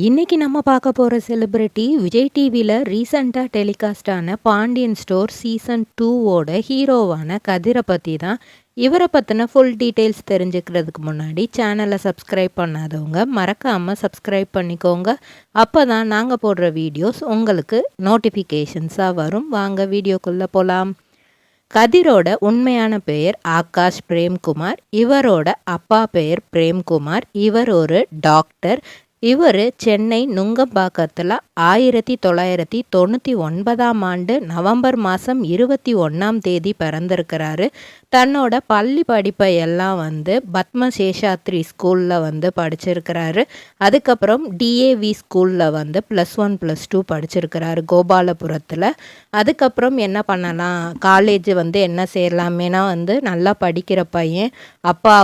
இன்னைக்கு நம்ம பார்க்க போகிற செலிபிரிட்டி விஜய் டிவியில் ரீசண்டாக டெலிகாஸ்ட் ஆன பாண்டியன் ஸ்டோர் சீசன் 2வோட ஹீரோவான கதிரை பற்றி தான். இவரை பற்றின ஃபுல் டீட்டெயில்ஸ் தெரிஞ்சுக்கிறதுக்கு முன்னாடி சேனலை சப்ஸ்கிரைப் பண்ணாதவங்க மறக்காமல் சப்ஸ்கிரைப் பண்ணிக்கோங்க. அப்போ தான் நாங்கள் போடுற வீடியோஸ் உங்களுக்கு நோட்டிஃபிகேஷன்ஸாக வரும். வாங்க வீடியோக்குள்ளே போகலாம். கதிரோட உண்மையான பெயர் ஆகாஷ் பிரேம்குமார். இவரோட அப்பா பெயர் பிரேம்குமார். இவர் ஒரு டாக்டர். இவர் சென்னை நுங்கம்பாக்கத்தில் 1999 நவம்பர் மாதம் 21 பிறந்திருக்கிறாரு. தன்னோட பள்ளி படிப்பை எல்லாம் பத்மசேஷாத்ரி ஸ்கூலில் படிச்சிருக்கிறாரு. அதுக்கப்புறம் டிஏவி ஸ்கூலில் +1 +2 படிச்சிருக்கிறாரு கோபாலபுரத்தில். அதுக்கப்புறம் என்ன பண்ணலாம், காலேஜ் என்ன சேரலாமேனா நல்லா படிக்கிற பையன், அப்பா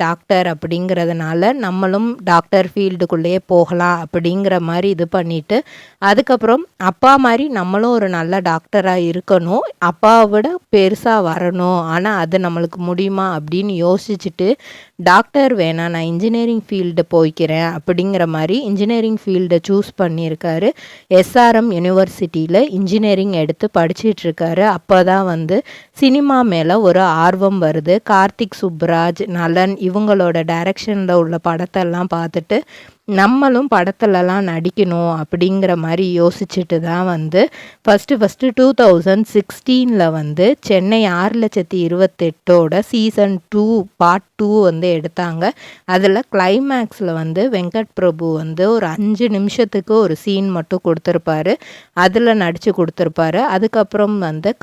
டாக்டர் அப்படிங்கிறதுனால நம்மளும் டாக்டர் ஃபீல்டுக்குள்ளேயே போகலாம் அப்படிங்கிற மாதிரி இது பண்ணிட்டு, அதுக்கப்புறம் அப்பா மாதிரி நம்மளும் ஒரு நல்ல டாக்டராக இருக்கணும், அப்பாவை விட பெருசாக வரணும், ஆனால் அது நம்மளுக்கு முடியுமா அப்படின்னு யோசிச்சுட்டு டாக்டர் வேணாம் நான் இன்ஜினியரிங் ஃபீல்டு போய்க்கிறேன் அப்படிங்கிற மாதிரி இன்ஜினியரிங் ஃபீல்டை சூஸ் பண்ணியிருக்காரு. எஸ்ஆர்எம் யூனிவர்சிட்டியில் இன்ஜினியரிங் எடுத்து படிச்சிட்ருக்காரு. அப்போ தான் சினிமா மேலே ஒரு ஆர்வம் வருது. கார்த்திக் சுப்ராஜ், நலன் இவங்களோட டைரக்ஷனில் உள்ள படத்தெல்லாம் பார்த்துட்டு நம்மளும் படத்துலலாம் நடிக்கணும் அப்படிங்கிற மாதிரி யோசிச்சுட்டு தான் ஃபஸ்ட்டு 2016 சென்னை 6,28,000 சீசன் 2 பார்ட் 2 எடுத்தாங்க. அதில் கிளைமேக்ஸில் வெங்கட் பிரபு ஒரு 5 நிமிஷத்துக்கு ஒரு சீன் மட்டும் கொடுத்துருப்பாரு. அதில் நடித்து கொடுத்துருப்பாரு. அதுக்கப்புறம்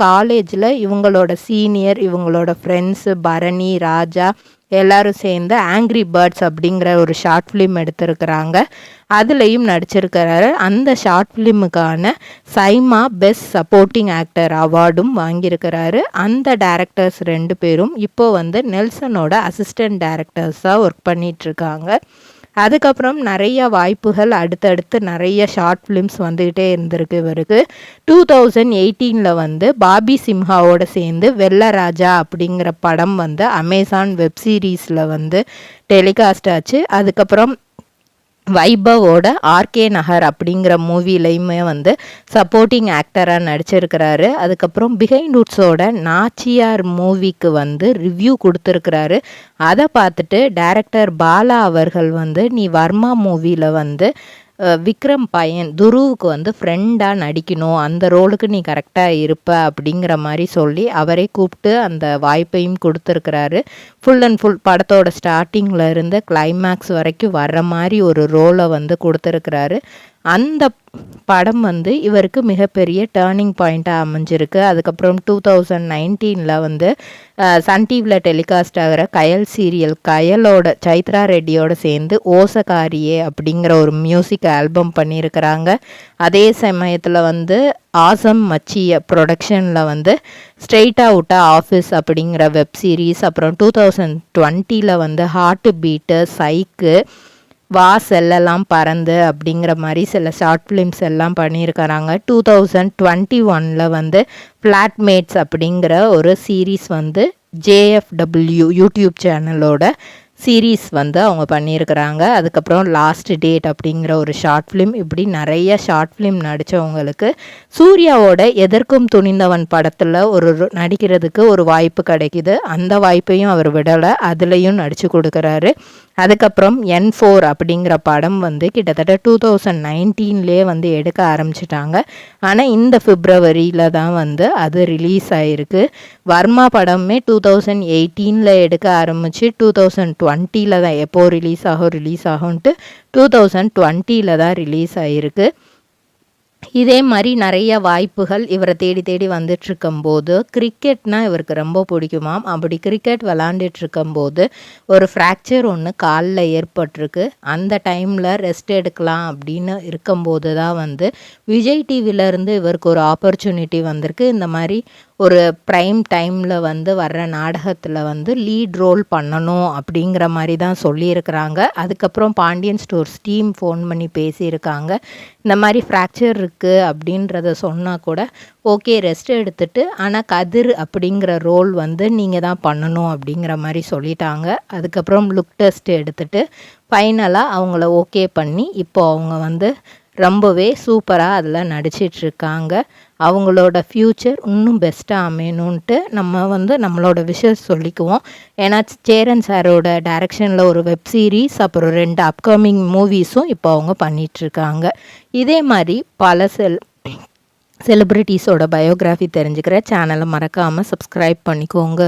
காலேஜில் இவங்களோட சீனியர், இவங்களோட ஃப்ரெண்ட்ஸு பரணி, ராஜா எல்லாரும் சேர்ந்து ஆங்க்ரி பேர்ட்ஸ் அப்படிங்கிற ஒரு ஷார்ட் ஃபிலிம் எடுத்திருக்கிறாங்க. அதுலேயும் நடிச்சிருக்கிறாரு. அந்த ஷார்ட் ஃபிலிமுக்கான சைமா பெஸ்ட் சப்போர்ட்டிங் ஆக்டர் அவார்டும் வாங்கியிருக்கிறாரு. அந்த டேரக்டர்ஸ் 2 பேரும் இப்போ நெல்சனோட அசிஸ்டன்ட் டேரக்டர்ஸாக ஒர்க் பண்ணிகிட்ருக்காங்க. அதுக்கப்புறம் நிறைய வாய்ப்புகள் அடுத்தடுத்து நிறைய ஷார்ட் ஃபிலிம்ஸ் வந்துக்கிட்டே இருந்திருக்கு இவருக்கு. 2018 பாபி சிம்ஹாவோட சேர்ந்து வெள்ளராஜா அப்படிங்கிற படம் அமேசான் வெப் சீரீஸில் டெலிகாஸ்ட் ஆச்சு. அதுக்கப்புறம் வைபவோட ஆர்கே நகர் அப்படிங்கிற மூவிலையுமே சப்போர்ட்டிங் ஆக்டராக நடிச்சிருக்கிறாரு. அதுக்கப்புறம் பிஹைண்ட் வுட்ஸோட நாச்சியார் மூவிக்கு ரிவ்யூ கொடுத்துருக்கிறாரு. அதை பார்த்துட்டு டைரக்டர் பாலா அவர்கள் நீ வர்மா மூவியில் விக்ரம் பையன் துருவுக்கு ஃப்ரெண்டாக நடிக்கணும், அந்த ரோலுக்கு நீ கரெக்டாக இருப்ப அப்படிங்கிற மாதிரி சொல்லி அவரே கூப்பிட்டு அந்த வாய்ப்பையும் கொடுத்துருக்கிறாரு. ஃபுல் அண்ட் ஃபுல் படத்தோட ஸ்டார்டிங்கில் இருந்து கிளைமேக்ஸ் வரைக்கும் வர்ற மாதிரி ஒரு ரோலை கொடுத்துருக்கிறாரு. அந்த படம் இவருக்கு மிகப்பெரிய டேர்னிங் பாயிண்ட்டாக அமைஞ்சிருக்கு. அதுக்கப்புறம் 2019 சன் டிவியில் டெலிகாஸ்ட் ஆகிற கயல் சீரியல், கயலோட சைத்ரா ரெட்டியோட சேர்ந்து ஓசகாரியே அப்படிங்கிற ஒரு மியூசிக் ஆல்பம் பண்ணியிருக்கிறாங்க. அதே சமயத்தில் ஆசம் மச்சிய ப்ரொடக்ஷனில் ஸ்ட்ரெயிட் அவுட்டா ஆஃபீஸ் அப்படிங்கிற வெப் சீரீஸ், அப்புறம் 2020 ஹார்ட் பீட்டு, சைக்கு, வாசெல்லாம் பறந்து அப்படிங்கிற மாதிரி சில ஷார்ட் ஃபிலிம்ஸ் எல்லாம் பண்ணியிருக்கிறாங்க. 2021 ஃப்ளாட்மேட்ஸ் அப்படிங்கிற ஒரு சீரீஸ் JFW யூடியூப் சேனலோட சீரீஸ் அவங்க பண்ணியிருக்கிறாங்க. அதுக்கப்புறம் லாஸ்ட் டேட் அப்படிங்கிற ஒரு ஷார்ட் ஃபிலிம், இப்படி நிறைய ஷார்ட் ஃபிலிம் நடித்தவங்களுக்கு சூர்யாவோட எதற்கும் துணிந்தவன் படத்தில் நடிக்கிறதுக்கு ஒரு வாய்ப்பு கிடைக்கிது. அந்த வாய்ப்பையும் அவர் விடலை, அதுலேயும் நடித்து கொடுக்குறாரு. அதுக்கப்புறம் N4 அப்படிங்கிற படம் கிட்டத்தட்ட 2019 எடுக்க ஆரம்பிச்சிட்டாங்க. ஆனால் இந்த பிப்ரவரியில் தான் அது ரிலீஸ் ஆகிருக்கு. வர்மா படமே 2018 எடுக்க ஆரம்பித்து 2020 தான் எப்போ ரிலீஸ் ஆகும்ன்ட்டு 2020 தான் ரிலீஸ் ஆகிருக்கு. இதே மாதிரி நிறைய வாய்ப்புகள் இவரை தேடி தேடி வந்துட்டுருக்கும்போது கிரிக்கெட்னால் இவருக்கு ரொம்ப பிடிக்குமாம். அப்படி கிரிக்கெட் விளாண்டுட்ருக்கும்போது ஒரு ஃப்ராக்சர் ஒன்று காலில் ஏற்பட்டிருக்கு. அந்த டைமில் ரெஸ்ட் எடுக்கலாம் அப்படின்னு இருக்கும்போது தான் விஜய் டிவிலேருந்து இவருக்கு ஒரு ஆப்பர்ச்சுனிட்டி வந்திருக்கு. இந்த மாதிரி ஒரு ப்ரைம் டைமில் வந்து வர்ற நாடகத்தில் வந்து லீட் ரோல் பண்ணணும் அப்படிங்கிற மாதிரி தான் சொல்லியிருக்கிறாங்க. அதுக்கப்புறம் பாண்டியன் ஸ்டோர்ஸ் டீம் ஃபோன் பண்ணி பேசியிருக்காங்க. இந்த மாதிரி ஃப்ராக்சர் இருக்குது அப்படின்றத சொன்னால் கூட ஓகே ரெஸ்ட் எடுத்துட்டு, ஆனால் கதிர் அப்படிங்கிற ரோல் வந்து நீங்கள் தான் பண்ணணும் அப்படிங்கிற மாதிரி சொல்லிட்டாங்க. அதுக்கப்புறம் லுக் டெஸ்ட் எடுத்துகிட்டு ஃபைனலாக அவங்கள ஓகே பண்ணி இப்போ அவங்க வந்து ரொம்பவே சூப்பராக அதில் நடிச்சிட்ருக்காங்க. அவங்களோட ஃப்யூச்சர் இன்னும் பெஸ்ட்டாக அமையணுன்ட்டு நம்ம வந்து நம்மளோட விஷஸ் சொல்லிக்குவோம். ஏன்னா சேரன் சாரோட டைரக்ஷனில் ஒரு வெப் சீரிஸ், அப்புறம் 2 அப்கமிங் மூவிஸும் இப்போ அவங்க பண்ணிகிட்ருக்காங்க. இதே மாதிரி பல செலிப்ரிட்டிஸோட பயோகிராஃபி தெரிஞ்சுக்கிற சேனலை மறக்காமல் சப்ஸ்கிரைப் பண்ணிக்கோங்க.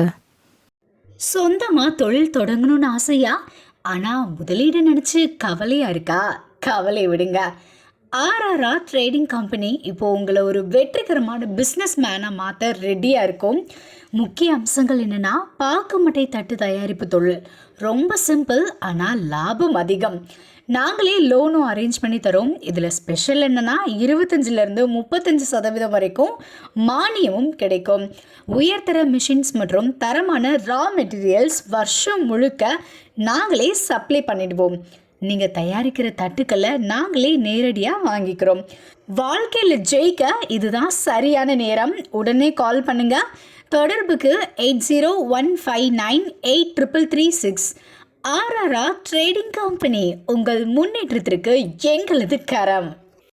சொந்தமாக தொழில் தொடங்கணும்னு ஆசையா? ஆனால் முதலீடு நினச்சி கவலையாக இருக்கா? கவலை விடுங்க. ஆர்ஆர்ஆர் ட்ரேடிங் கம்பெனி இப்போ உங்களை ஒரு வெற்றிகரமான பிஸ்னஸ் மேனாக மாற்ற ரெடியாக இருக்கும். முக்கிய அம்சங்கள் என்னென்னா, பாக்கு மட்டை தட்டு தயாரிப்பு தொழில் ரொம்ப சிம்பிள், ஆனால் லாபம் அதிகம். நாங்களே லோனும் அரேஞ்ச் பண்ணி தரோம். இதில் ஸ்பெஷல் என்னென்னா 25% 35% வரைக்கும் மானியமும் கிடைக்கும். உயர்தர மிஷின்ஸ் மற்றும் தரமான ரா மெட்டீரியல்ஸ் வருஷம் முழுக்க நாங்களே சப்ளை பண்ணிடுவோம். நீங்கள் தயாரிக்கிற தட்டுக்களை நாங்களே நேரடியாக வாங்கிக்கிறோம். வாழ்க்கையில் ஜெயிக்க இதுதான் சரியான நேரம். உடனே கால் பண்ணுங்க. தொடர்புக்கு 8015983336. ஆர்ஆர்ஆர் ட்ரேடிங் கம்பெனி, உங்கள் முன்னேற்றத்திற்கு எங்களது கரம்.